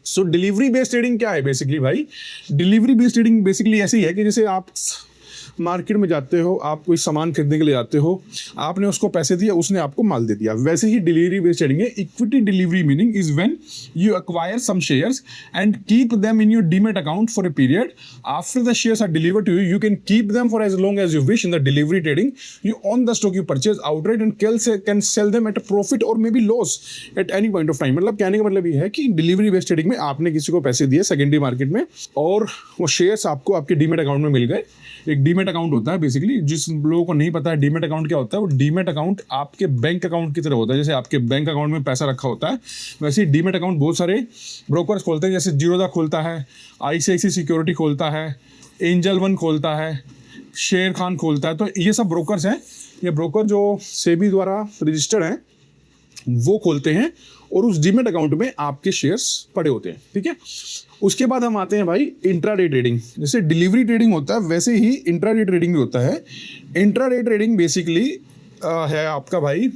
सो delivery based trading क्या है basically भाई? डिलीवरी बेस्ड ट्रेडिंग बेसिकली ऐसी है कि जैसे आप मार्केट में जाते हो, आप कोई सामान खरीदने के लिए जाते हो, आपने उसको पैसे दिया, उसने आपको माल दे दिया, वैसे ही डिलीवरी बेस्ड ट्रेडिंग है। Equity delivery meaning is when you acquire some shares and keep them in your demat account for a period. After the shares are delivered to you, you can keep them for as long as you wish. In the delivery trading you on the stock, you purchase outright and can sell them at a profit और may be loss at any point of time. मतलब कहने का मतलब ये है कि delivery based trading में आपने किसी को पैसे दिए सेकेंडरी मार्केट में और वो शेयर्स आपको आपके डीमैट अकाउंट में मिल गए। एक डीमैट अकाउंट होता है बेसिकली, जिस लोगों को नहीं पता है डीमैट अकाउंट क्या होता है, वो डीमैट अकाउंट आपके बैंक अकाउंट की तरह होता है। जैसे आपके बैंक अकाउंट में पैसा रखा होता है, वैसे ही डीमैट अकाउंट बहुत सारे ब्रोकर्स खोलते हैं। जैसे जीरोधा खोलता है, ICICI सिक्योरिटी खोलता है, एंजल वन खोलता है, शेर खान खोलता है। तो ये सब ब्रोकर्स हैं। ये ब्रोकर जो सेबी द्वारा रजिस्टर्ड हैं वो खोलते हैं और उस डीमैट अकाउंट में आपके शेयर्स पड़े होते हैं। ठीक है, उसके बाद हम आते हैं भाई इंट्राडे ट्रेडिंग। जैसे डिलीवरी ट्रेडिंग होता है वैसे ही इंट्राडे ट्रेडिंग भी होता है। इंट्राडे ट्रेडिंग बेसिकली है आपका भाई,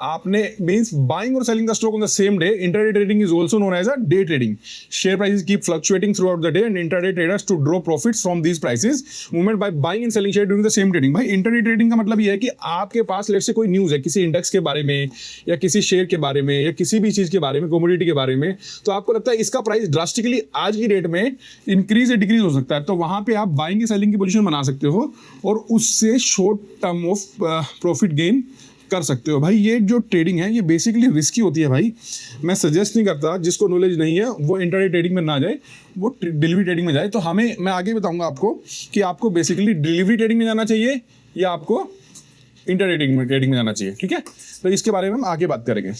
आपने मीन्स बाइंग और selling the stock on the same day. Intraday trading is also known as a day trading. Share prices keep fluctuating throughout the day and intraday traders to draw profits from these prices movement by buying and selling share during the same trading. भाई intraday trading का मतलब ये है कि आपके पास let's say कोई news है किसी इंडेक्स के बारे में या किसी शेयर के बारे में या किसी भी चीज़ के बारे में, कमोडिटी के बारे में, तो आपको लगता है इसका प्राइस ड्रास्टिकली आज की डेट में इंक्रीज या डिक्रीज हो सकता है, तो वहाँ पे आप बाइंग या सेलिंग की पोजीशन बना सकते हो और उससे short term of profit gain कर सकते हो। भाई ये जो ट्रेडिंग है ये बेसिकली रिस्की होती है भाई। मैं सजेस्ट नहीं करता, जिसको नॉलेज नहीं है वो इंट्राडे ट्रेडिंग में ना जाए, वो डिलीवरी ट्रेडिंग में जाए। तो मैं आगे बताऊंगा आपको कि आपको बेसिकली डिलीवरी ट्रेडिंग में जाना चाहिए या आपको इंट्राडे ट्रेडिंग में जाना चाहिए। ठीक है, तो इसके बारे में हम आगे बात करेंगे।